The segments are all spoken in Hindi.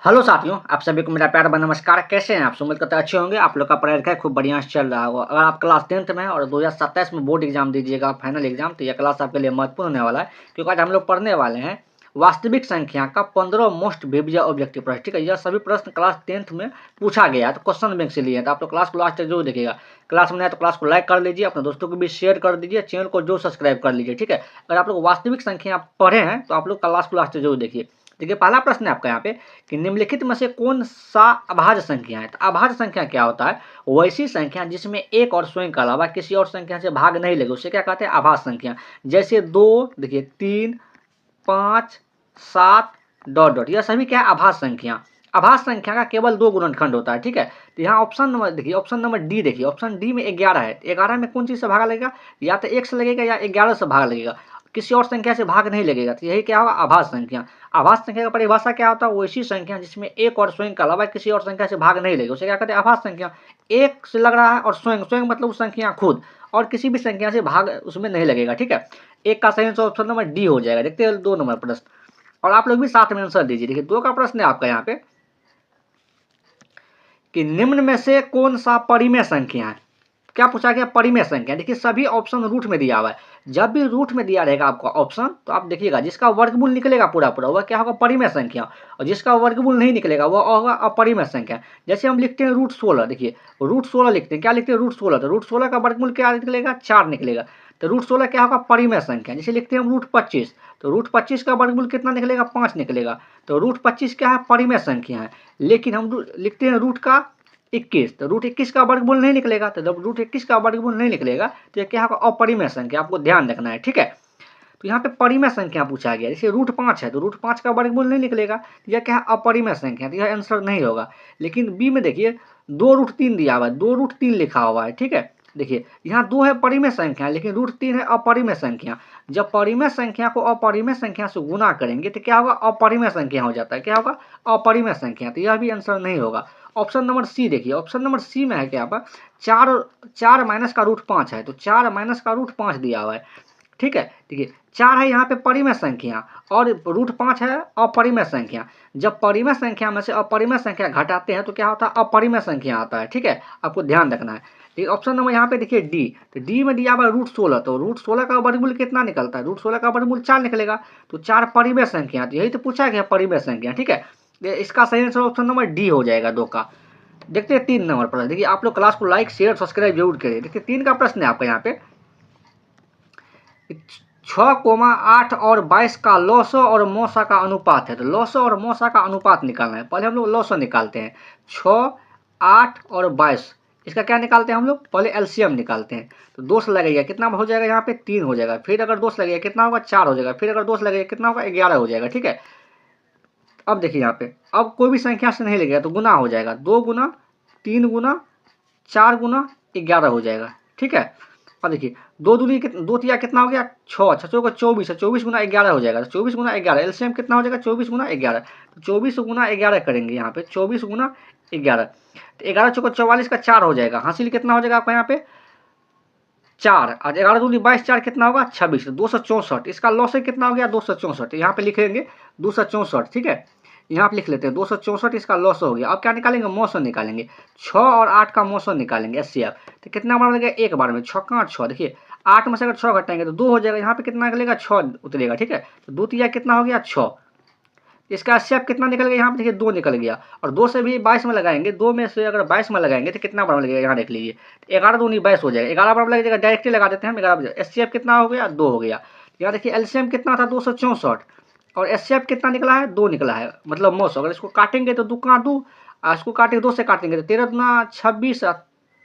हेलो साथियों, आप सभी को मेरा प्यार भरा नमस्कार। कैसे हैं आप? उम्मीद करते हैं अच्छे होंगे। आप लोग का पढ़ाई लिखाई खूब बढ़िया से चल रहा होगा। अगर आप क्लास 10th में हैं और 2027 में बोर्ड एग्जाम दीजिएगा, फाइनल एग्जाम, तो यह क्लास आपके लिए महत्वपूर्ण होने वाला है, क्योंकि आज हम लोग पढ़ने वाले हैं वास्तविक संख्या का 15 मोस्ट विविया ऑब्जेक्टिव प्रश्न। ठीक है, यह सभी प्रश्न क्लास 10th में पूछा गया है, तो क्वेश्चन बैंक से लिए हैं। तो आप लोग क्लास को लास्ट तक जरूर देखिएगा। क्लास में आए तो क्लास को लाइक कर लीजिए, अपने दोस्तों को भी शेयर कर दीजिए, चैनल को जो सब्सक्राइब कर लीजिए। ठीक है, अगर आप लोग वास्तविक संख्या पढ़े हैं तो आप लोग क्लास को लास्ट तक जरूर देखिए। देखिए, पहला प्रश्न है आपका यहाँ पे कि निम्नलिखित में से कौन सा अभाज्य संख्या है। तो अभाज्य संख्या क्या होता है? वैसी संख्या जिसमें एक और स्वयं के अलावा किसी और संख्या से भाग नहीं लगे, उसे क्या कहते हैं? अभाज्य संख्या। जैसे 2, देखिए 3, 5, 7 डॉट डॉट, यह सभी क्या है? अभाज्य संख्या। अभाज्य संख्या का केवल 2 गुणनखंड होता है। ठीक है, तो यहाँ ऑप्शन नंबर देखिए, ऑप्शन नंबर डी देखिए, ऑप्शन डी में 11 है। 11 में कौन चीज़ से भागा लगेगा? या तो 1 से लगेगा या 11 से भाग लगेगा, किसी और संख्या से भाग नहीं लगेगा। तो यही क्या होगा? आभाज्य संख्या। आभाज्य संख्या का परिभाषा क्या होता है? वैसी संख्या जिसमें एक और स्वयं के अलावा किसी और संख्या से भाग नहीं लगेगा, उसे क्या कहते हैं? आभाज्य संख्या। एक से लग रहा है और स्वयं, स्वयं मतलब संख्या खुद, और किसी भी संख्या से भाग उसमें नहीं लगेगा। ठीक है, एक का सही आंसर ऑप्शन नंबर डी हो जाएगा। देखते हैं 2 नंबर प्रश्न, और आप लोग भी साथ में आंसर दीजिए। देखिए 2 का प्रश्न है आपका यहाँ पे कि निम्न में से कौन सा परिमेय संख्या है। क्या पूछा गया? परिमेय संख्या। देखिए सभी ऑप्शन रूट में दिया हुआ है। जब भी रूट में दिया रहेगा आपका ऑप्शन, तो आप देखिएगा जिसका वर्गमूल निकलेगा पूरा पूरा, वह क्या होगा? परिमेय संख्या। और जिसका वर्गमूल नहीं निकलेगा वह होगा अपरिमेय संख्या। जैसे हम लिखते हैं √16, देखिए √16 लिखते हैं, क्या लिखते हैं? √16। तो √16 का वर्गमूल क्या निकलेगा? 4 निकलेगा। तो √16 क्या होगा? परिमेय संख्या। जैसे लिखते हैं हम √25, तो √25 का वर्गमूल कितना निकलेगा? 5 निकलेगा। तो √25 क्या है? परिमेय संख्या है। लेकिन हम लिखते हैं रूट का 21, तो √21 का वर्गमूल नहीं निकलेगा। तो जब √21 का वर्गमूल नहीं निकलेगा तो यह क्या होगा? अपरिमेय संख्या। आपको ध्यान रखना है। ठीक है, तो यहाँ पे परिमेय संख्या पूछा गया। जैसे √5 है तो √5 का वर्गमूल नहीं निकलेगा, तो यह क्या है? अपरिमेय संख्या। तो यह आंसर नहीं होगा। लेकिन बी में देखिए 2√3 दिया हुआ है, 2√3 लिखा हुआ है। ठीक है, देखिए यहाँ 2 है परिमेय संख्या, लेकिन √3 है अपरिमेय संख्या। जब परिमेय संख्या को अपरिमेय संख्या से गुना करेंगे तो क्या होगा? अपरिमेय संख्या हो जाता है। क्या होगा? अपरिमेय संख्या। तो यह भी आंसर नहीं होगा। ऑप्शन नंबर सी देखिए, ऑप्शन नंबर सी में है क्या पर 4 माइनस का √5 है, तो 4 माइनस का √5 दिया हुआ है। ठीक है, देखिए 4 है यहाँ पे परिमेय संख्या, और √5 है अपरिमेय संख्या। जब परिमेय संख्या में से अपरिमेय संख्या घटाते हैं तो क्या होता है? अपरिमेय संख्या आता है। ठीक है, आपको ध्यान रखना है। ठीक, ऑप्शन नंबर यहाँ पे देखिए डी, तो डी में दिया हुआ √16, तो √16 का वर्गमूल कितना निकलता है? √16 का वर्गमूल 4 निकलेगा। तो 4 परिमेय संख्या, तो यही तो पूछा गया, परिमेय संख्या। ठीक है, इसका सही आंसर ऑप्शन नंबर डी हो जाएगा 2 का। देखते हैं 3 नंबर प्रश्न। देखिए आप लोग क्लास को लाइक शेयर सब्सक्राइब जरूर करिए। देखिए 3 का प्रश्न है आपका यहाँ पे 6,8 और 22 का लॉसो और मोसा का अनुपात है। तो लॉसो और मोसा का अनुपात निकालना है। पहले हम लोग लॉसो निकालते हैं। 6, 8 और 22, इसका क्या निकालते हैं हम लोग? पहले एलसीएम निकालते हैं। तो 2 से लगेगा कितना हो जाएगा? यहाँ पे 3 हो जाएगा। फिर अगर 2 से लगेगा कितना होगा? 4 हो जाएगा। फिर अगर 2 से लगेगा कितना होगा? 11 हो जाएगा। ठीक है, अब देखिए यहाँ पे अब कोई भी संख्या से नहीं लगेगा तो गुना हो जाएगा। 2 गुना, 3 गुना, 4 गुना 11 हो जाएगा। ठीक है, अब देखिए 2 दूनी 2 तिया कितना हो गया? 6, 6 चौका 24 है, 24 गुना 11 हो जाएगा। तो 24 गुना 11 एलसीएम कितना हो जाएगा? 24 गुना 11। तो 24 गुना 11 करेंगे यहाँ पे, 24 गुना 11, तो 11 चौका 44 का 4 हो जाएगा। हासिल कितना हो जाएगा आपका यहाँ पे? 4, और 11 दूनी 22, 4 कितना होगा? 26, 264। इसका लॉस कितना हो गया? 264। यहाँ पे लिखेंगे 264। ठीक है, यहाँ पे लिख लेते हैं 264, इसका लॉस हो गया। अब क्या निकालेंगे? मौसम निकालेंगे। 6 और 8 का मौसम निकालेंगे एचसीएफ। तो कितना बार लगेगा? एक बार में। 6 का 6, देखिए 8 में से अगर 6 घटाएंगे तो 2 हो जाएगा। यहाँ पे कितना निकलेगा? 6 उतरेगा। ठीक है, तो 2 तिया कितना हो गया? 6। इसका एचसीएफ कितना निकल गया? यहाँ पे देखिए 2 निकल गया। और 2 से भी 22 में लगाएंगे, 2 में से अगर 22 में लगाएंगे तो कितना बार लगेगा? यहाँ देख लीजिए, 11 दूनी 22 हो जाएगा। 11 बार लगेगा, डायरेक्टली लगा देते हैं हम 11। एचसीएफ कितना हो गया? 2 हो गया। यहाँ देखिए एलसीएम कितना था? 264, और एचसीएफ कितना निकला है? 2 निकला है, मतलब मौस। अगर इसको काटेंगे तो 2 का 2, इसको काटेंगे 2 से काटेंगे तो 13 दूना 26,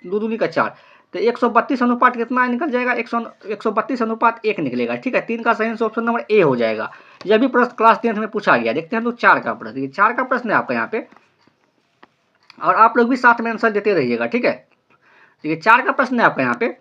2 दूनी का 4, तो 132 अनुपात कितना निकल जाएगा? 132 अनुपात 1 निकलेगा। ठीक है, 3 का सही आंसर ऑप्शन नंबर ए हो जाएगा। यह भी प्रश्न क्लास 10th में पूछा गया। देखते हैं तो 4 का प्रश्न। देखिए 4 का प्रश्न है आपका यहाँ पे, और आप लोग भी साथ में आंसर देते रहिएगा। ठीक है, देखिए 4 का प्रश्न है आपका यहाँ पे,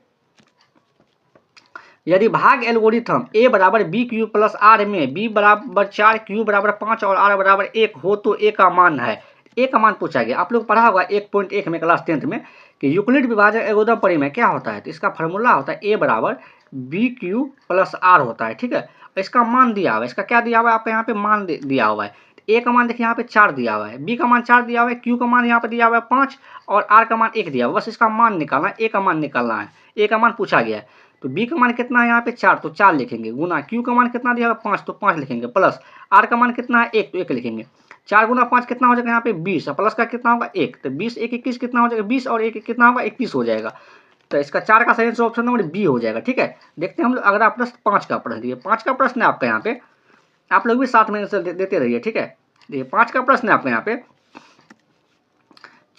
यदि भाग एल्गोरिथम a बराबर बी क्यूब प्लस आर में b बराबर 4, q बराबर 5 और r बराबर 1 हो तो a का मान है। a का मान पूछा गया। आप लोग पढ़ा होगा 1.1 में क्लास 10th में कि यूक्लिड विभाजक एल्गोरिथम परिमेय क्या होता है। तो इसका फॉर्मूला होता है a बराबर बी क्यूब प्लस आर होता है। ठीक है, इसका मान दिया हुआ है। इसका क्या दिया हुआ है? आपका यहाँ पे मान दिया हुआ है। ए का मान देखिए यहाँ पे 4 दिया हुआ है, बी का मान 4 दिया हुआ है, क्यू का मान यहाँ पे दिया हुआ है 5 और आर का मान 1 दिया हुआ है। बस इसका मान निकालना है, ए का मान निकालना है, ए का मान पूछा गया है। तो बी का मान कितना है यहाँ पे 4, तो 4 लिखेंगे, गुना क्यू का मान कितना दिया हुआ है 5, तो 5 लिखेंगे, प्लस आर का मान कितना है 1, तो 1 लिखेंगे। 4 गुना 5 कितना हो जाएगा यहाँ पे 20, प्लस का कितना होगा 1, तो 20 1 21 कितना हो जाएगा 20 और 1 कितना होगा 21 हो जाएगा। तो इसका 4 का सही आंसर ऑप्शन नंबर बी हो जाएगा। ठीक है, देखते हैं हम लोग अगला प्रश्न 5 का प्रश्न। ये 5 का प्रश्न है आपका यहाँ पे, आप लोग भी साथ में आंसर देते रहिए। ठीक है, देखिए 5 का प्रश्न है आपका यहाँ पे,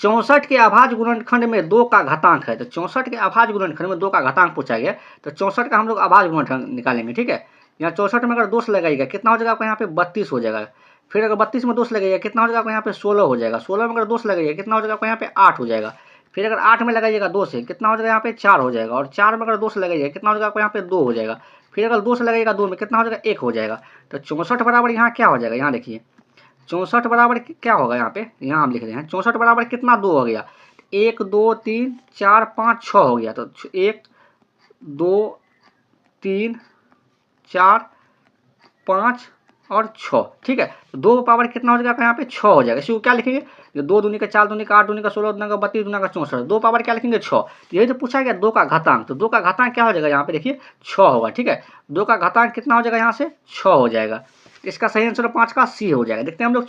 64 के अभाज्य गुणनखंड में 2 का घातांक है। तो 64 के अभाज्य गुणनखंड में 2 का घातांक पूछा गया, तो 64 का हम लोग अभाज्य गुणनखंड निकालेंगे। ठीक है, यहाँ 64 में अगर 2 लगाइएगा कितना हो जाएगा आपका यहाँ पे 32 हो जाएगा। फिर अगर 32 में 2 लगाइएगा कितना हो जाएगा आपका यहाँ पे 16 हो जाएगा। 16 में अगर 2 लगाइएगा कितना हो जाएगा आपका यहाँ पे 8 हो जाएगा। फिर अगर 8 में लगाइएगा 2 से कितना हो जाएगा यहाँ पे 4 हो जाएगा। और 4 में अगर 2 लगाइएगा कितना हो जाएगा आपका यहाँ पे 2 हो जाएगा। फिर अगर 2 लगाइएगा 2 में कितना हो जाएगा 1 हो जाएगा। तो 64 बराबर यहाँ क्या हो जाएगा, यहाँ देखिए 64 बराबर क्या होगा यहाँ पे, यहाँ हम लिख रहे हैं 64 बराबर कितना 2 हो गया, 1 2 3 4 5 6 हो गया। तो 1 2 3 4 5 और 6। ठीक है, तो 2 पावर कितना हो जाएगा यहाँ पे 6 हो जाएगा। इसी को क्या लिखेंगे, 2 दूनी का 4 दूनी का 8 दूनी का 16 दूनी का 32 दूनी का 64, 2 पावर क्या लिखेंगे 6। तो यही तो पूछा गया 2 का घातांक, तो 2 का घातांक क्या हो जाएगा यहाँ पे देखिए 6 होगा। ठीक है, 2 का घातांक कितना हो जाएगा यहाँ से 6 हो जाएगा। इसका सही आंसर 5 का सी हो जाएगा। देखते हैं हम लोग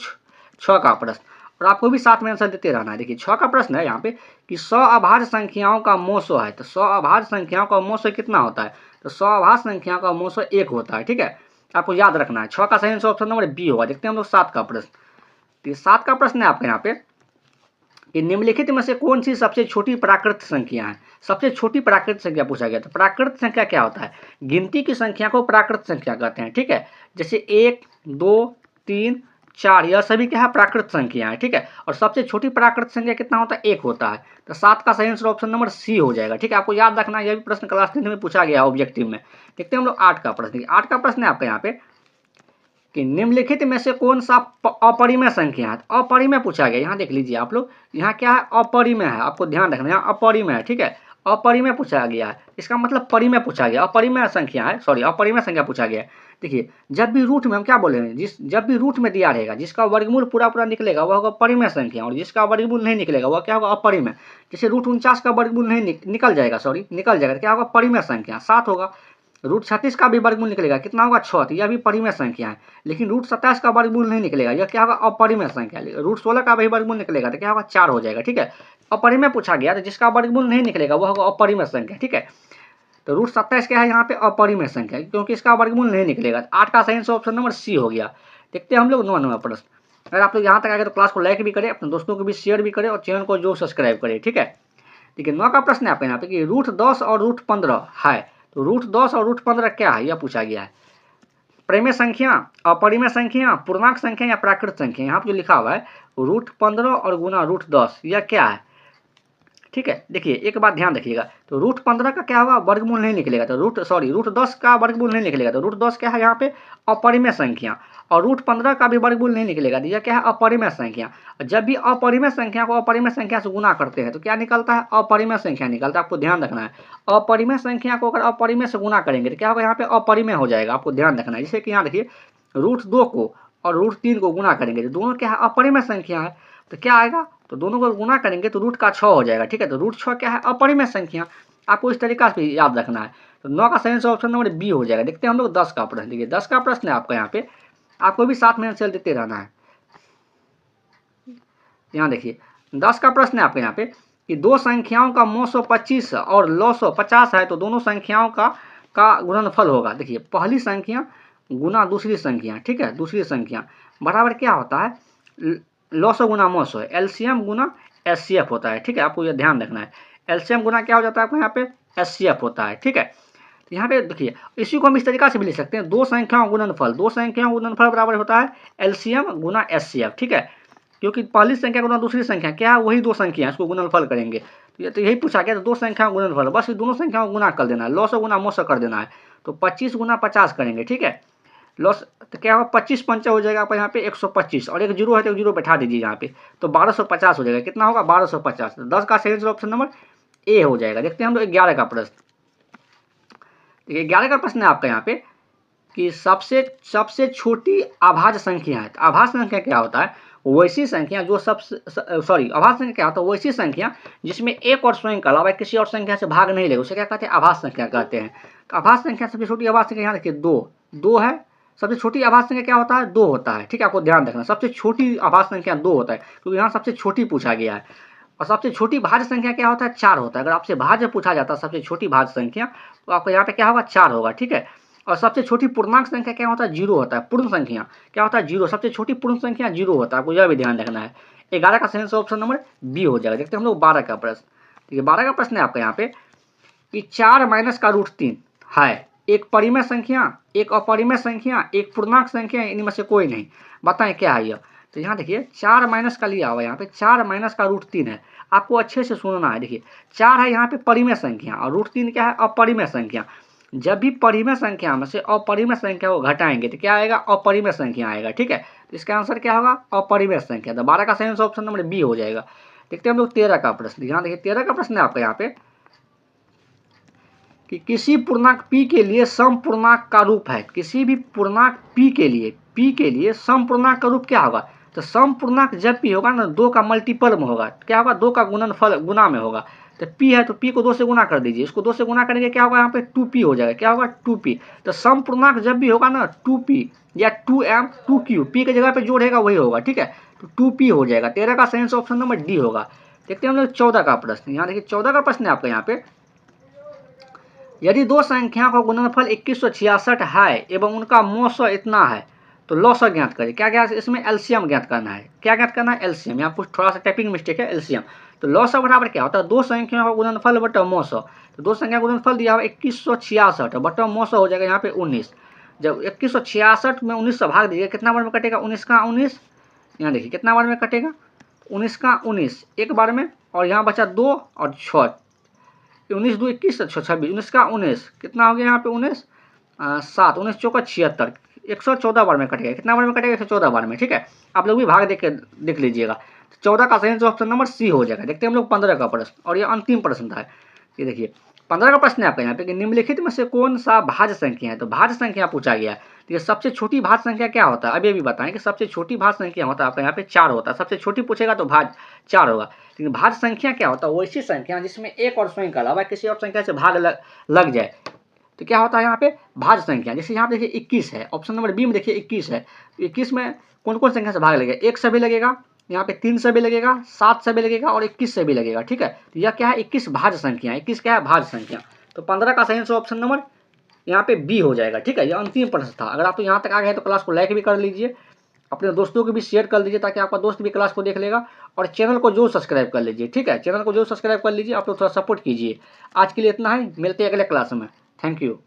6 का प्रश्न, और आपको भी साथ में आंसर देते रहना है। देखिए 6 का प्रश्न है यहाँ पे कि 100 अभाज्य संख्याओं का मोसो है। तो 100 अभाज्य संख्याओं का मोसो कितना होता है, तो 100 अभाज्य संख्याओं का मोसो 1 होता है। ठीक है, आपको याद रखना है। 6 का सही आंसर ऑप्शन नंबर बी होगा। देखते हैं हम लोग 7 का प्रश्न। तो 7 का प्रश्न है आपके यहाँ पे कि निम्नलिखित में से कौन सी सबसे छोटी प्राकृत संख्या है। सबसे छोटी प्राकृत संख्या पूछा गया। तो प्राकृत संख्या क्या होता है, गिनती की संख्या को प्राकृत संख्या कहते हैं। ठीक है, जैसे 1 2 3 4 यह सभी क्या है प्राकृत संख्या है। ठीक है, और सबसे छोटी प्राकृत संख्या कितना होता है 1 होता है। तो 7 का सही आंसर ऑप्शन नंबर सी हो जाएगा। ठीक है, आपको याद रखना है, यह भी प्रश्न क्लास 10 में पूछा गया ऑब्जेक्टिव में। देखते हैं हम लोग 8 का प्रश्न। 8 का प्रश्न है आपका यहाँ पे कि निम्नलिखित में से कौन सा अपरिमेय संख्या है। अपरिमेय पूछा गया, यहाँ देख लीजिए आप लोग, यहाँ क्या है अपरिमेय है, आपको ध्यान रखना है, यहाँ अपरिमेय है। ठीक है, अपरिमेय पूछा गया है, इसका मतलब परिमेय पूछा गया, अपरिमेय संख्या है, सॉरी अपरिमेय संख्या पूछा गया है। देखिए जब भी रूट में हम क्या बोले हैं, जब भी रूट में दिया रहेगा जिसका वर्गमूल पूरा पूरा निकलेगा वह होगा परिमेय संख्या, और जिसका वर्गमूल नहीं निकलेगा वह क्या होगा अपरिमेय। जैसे रूट 49 का वर्गमूल नहीं निकल जाएगा, तो क्या होगा परिमेय संख्या 7 होगा। रूट 36 का भी वर्गमूल निकलेगा कितना होगा 6, तो यह भी परिमेय संख्या है। लेकिन रूट 27 का वर्गमूल नहीं निकलेगा, यह क्या होगा अपरिमेय संख्या। रूट 16 का भी वर्गमूल निकलेगा तो क्या होगा 4 हो जाएगा। ठीक है, अपरिमेय पूछा गया, तो जिसका वर्गमूल नहीं निकलेगा वह होगा अपरिमेय संख्या। ठीक है, तो रूट 27 क्या है यहाँ पे अपरिमेय संख्या, क्योंकि इसका वर्गमूल नहीं निकलेगा। 8 का सही आंसर ऑप्शन नंबर सी हो गया। देखते हैं हम लोग 9वां प्रश्न। अगर आप लोग यहाँ तक आ गए तो क्लास को लाइक भी करें, अपने दोस्तों को भी शेयर भी करें और चैनल को जो सब्सक्राइब करें। ठीक है, देखिए 9 का प्रश्न है आपके यहाँ पे कि रूट 10 और रूट 15 है। तो रूट 10 और रूट 15 क्या है यह पूछा गया है। परिमेय संख्या, अपरिमेय संख्या, पूर्णांक संख्या या प्राकृत संख्या। यहाँ पर जो लिखा हुआ है रूट 15 और गुना रूट 10 यह क्या है। ठीक है, देखिए एक बात ध्यान रखिएगा, तो रूट 15 का क्या होगा वर्गमूल नहीं निकलेगा, तो रूट 10 का वर्गमूल नहीं निकलेगा, तो रूट 10 क्या है यहाँ पे अपरिमेय संख्या, और रूट 15 का भी वर्गमूल नहीं निकलेगा, तो यह क्या है अपरिमेय संख्या। जब भी अपरिमेय संख्या को अपरिमेय संख्या से गुना करते हैं तो क्या निकलता है अपरिमेय संख्या निकलता है। आपको ध्यान रखना है, अपरिमेय संख्या को अगर अपरिमेय से गुना करेंगे तो क्या होगा यहाँ पे अपरिमेय हो जाएगा। आपको ध्यान रखना है, जैसे कि यहाँ देखिए रूट 2 को और रूट 3 को गुना करेंगे तो दोनों क्या है अपरिमेय संख्या है, तो क्या आएगा, तो दोनों को गुना करेंगे तो रूट का 6 हो जाएगा। ठीक है, तो रूट 6 क्या है अपरिमेय संख्या। आपको इस तरीका से याद रखना है। तो 9 का सही आंसर ऑप्शन नंबर बी हो जाएगा। देखते हैं हम लोग 10 का प्रश्न। देखिए 10 का प्रश्न है आपका यहाँ पे, आपको भी साथ में आंसर देते रहना है। यहाँ देखिए 10 का प्रश्न है आपके यहाँ पे कि दो संख्याओं का 925 और 950 है, तो दोनों संख्याओं का गुणनफल होगा। देखिए पहली संख्या गुना दूसरी संख्या, ठीक है, दूसरी संख्या बराबर क्या होता है 900 गुना 900 है, एलसीएम गुना एचसीएफ होता है। ठीक है, आपको यह ध्यान रखना है, एलसीएम गुना क्या हो जाता है आपको यहाँ पे एचसीएफ होता है। ठीक है, तो यहाँ पे देखिए इसी को हम इस तरीका से भी लिख सकते हैं, दो संख्याओं गुणनफल बराबर होता है एलसीएम गुना एचसीएफ। ठीक है, क्योंकि पहली संख्या गुना दूसरी संख्या क्या है वही दो संख्या है, इसको गुणनफल करेंगे। तो यही पूछा गया, तो दो संख्याओं गुणनफल, बस दोनों संख्याओं गुना कर देना है, 900 गुना 900 कर देना है, तो 25 गुना 50 करेंगे। ठीक है, लॉस तो क्या होगा 25 पंचा हो जाएगा आपका यहाँ पे 125, और एक जीरो है तो एक जीरो बैठा दीजिए यहाँ पे, तो 1250 हो जाएगा। कितना होगा 1250। तो 10 का सही आंसर ऑप्शन नंबर ए हो जाएगा। देखते हैं हम लोग 11 का प्रश्न। देखिए 11 का प्रश्न है आपका यहाँ पे कि सबसे सबसे छोटी अभाज्य संख्या है। तो अभाज्य संख्या क्या होता है? वैसी संख्या जो सबसे अभाज्य संख्या क्या होता है? वैसी संख्या जिसमें एक और स्वयं के अलावा किसी और संख्या से भाग नहीं लेगा, उसे क्या कहते हैं? अभाज्य संख्या कहते हैं। तो अभाज्य संख्या सबसे छोटी अभाज्य संख्या यहाँ देखिए दो है। सबसे छोटी अभाज्य संख्या क्या होता है? 2 होता है। ठीक है, आपको ध्यान रखना, सबसे छोटी अभाज्य संख्या 2 होता है, क्योंकि यहाँ सबसे छोटी पूछा गया है। और सबसे छोटी भाज्य संख्या क्या होता है? 4 होता है। अगर आपसे भाज्य पूछा जाता है सबसे छोटी भाज्य संख्या, तो आपको यहाँ पे क्या होगा? 4 होगा। ठीक है, और सबसे छोटी पूर्णांक संख्या क्या होता है? 0 होता है। पूर्ण संख्या क्या होता है? 0। सबसे छोटी पूर्ण संख्या 0 होता है, आपको यह भी ध्यान रखना है। 11 का सही आंसर ऑप्शन नंबर बी हो जाएगा। देखते हैं हम लोग 12 का प्रश्न। ठीक है, 12 का प्रश्न है आपका यहाँ पे कि 4 माइनस का रूट 3 है, एक परिमेय संख्या, एक अपरिमेय संख्या, एक पूर्णांक संख्या, इनमें से कोई नहीं, बताएं क्या है यह? तो यहाँ देखिए 4 माइनस का लिया हुआ, यहाँ पे 4 माइनस का रूट 3 है। आपको अच्छे से सुनना है। देखिए 4 है यहाँ पे परिमेय संख्या और रूट 3 क्या है? अपरिमेय संख्या। जब भी परिमेय संख्या में से अपरिमेय संख्या को घटाएंगे तो क्या आएगा? अपरिमेय संख्या आएगा। ठीक है, तो इसका आंसर क्या होगा? अपरिमेय संख्या। तो 12 का सही आंसर ऑप्शन नंबर बी हो जाएगा। देखते हैं हम लोग 13 का प्रश्न। यहाँ देखिए 13 का प्रश्न है आपका यहाँ पे कि किसी पूर्णांक p के लिए सम पूर्णांक का रूप है। किसी भी पूर्णांक p के लिए सम पूर्णांक का रूप क्या होगा? तो सम पूर्णांक जब p होगा ना 2 का मल्टीपल में होगा, क्या होगा? 2 का गुणनफल गुना में होगा। तो p है तो p को 2 से गुना कर दीजिए, इसको 2 से गुना करेंगे क्या होगा? यहाँ पे 2p हो जाएगा। क्या होगा? 2p। तो सम पूर्णांक जब भी होगा ना 2p या 2m 2q, p के जगह पे जोड़ेगा वही होगा। ठीक है, तो 2p हो जाएगा। 13 का सही आंसर ऑप्शन नंबर डी होगा। देखते हैं हम लोग 14 का प्रश्न। यहाँ देखिए 14 का प्रश्न है आपका यहाँ पे, यदि दो संख्या का गुणनफल 2166 है एवं उनका मौसा इतना है तो लौसा ज्ञात करें। क्या क्या इसमें? एलसीएम ज्ञात करना है। क्या ज्ञात करना है? एलसीएम। यहाँ कुछ थोड़ा सा टाइपिंग मिस्टेक है। एलसीएम तो लौसा बराबर क्या होता है? दो संख्या का गुणनफल बटा मौसा। तो दो संख्या का गुणनफल दिया हुआ 2166 बटा मौसा हो जाएगा यहाँ पे 19। जब 2166 में 19 से भाग दीजिए, कितना बार में कटेगा? 19 का 19। यहाँ देखिए कितना बार में कटेगा? 19 का 19 एक बार में, और यहाँ बचा 2 और 6, 19 2 21 26, 19 का 19 कितना हो गया यहाँ पे? 19 7, 19 चौका 76, 114 बार में कटेगा। कितना बार में कटेगा? 114 बार में। ठीक है, आप लोग भी भाग देख लीजिएगा। 14 का सही आंसर ऑप्शन नंबर सी हो जाएगा। देखते हैं हम लोग 15 का प्रश्न, और ये अंतिम प्रश्न था। ये देखिए 15 का प्रश्न है आपका यहाँ पे कि निम्नलिखित में से कौन सा भाज्य संख्या है? तो भाज्य संख्या पूछा गया है। तो ये सबसे छोटी भाज्य संख्या क्या होता है? अभी अभी बताएं कि सबसे छोटी भाज्य संख्या होता है आपका यहाँ पे 4 होता है। सबसे छोटी पूछेगा तो भाज्य 4 होगा। लेकिन भाज्य संख्या क्या होता है? वैसी संख्या जिसमें एक और स्वयं के अलावा किसी और संख्या से भाग लग जाए तो क्या होता है यहाँ पे? भाज्य संख्या। जैसे यहाँ पे देखिए 21 है, ऑप्शन नंबर बी में देखिए 21 है। 21 में कौन कौन संख्या से भाग लगेगा? 1 से भी लगेगा, यहाँ पे 3 से भी लगेगा, 7 से भी लगेगा और 21 से भी लगेगा। ठीक है, तो यह क्या है? 21 भाज्य संख्या। 21 क्या है? भाज्य संख्या। तो 15 का सही आंसर ऑप्शन नंबर यहाँ पे बी हो जाएगा। ठीक है, यह अंतिम प्रश्न था। अगर आप तो यहाँ तक आ गए तो क्लास को लाइक भी कर लीजिए, अपने दोस्तों को भी शेयर कर दीजिए ताकि आपका दोस्त भी क्लास को देख लेगा, और चैनल को जो सब्सक्राइब कर लीजिए। ठीक है, चैनल को जो सब्सक्राइब कर लीजिए, आप लोग थोड़ा सपोर्ट कीजिए। आज के लिए इतना ही, मिलते हैं अगले क्लास में। Thank you.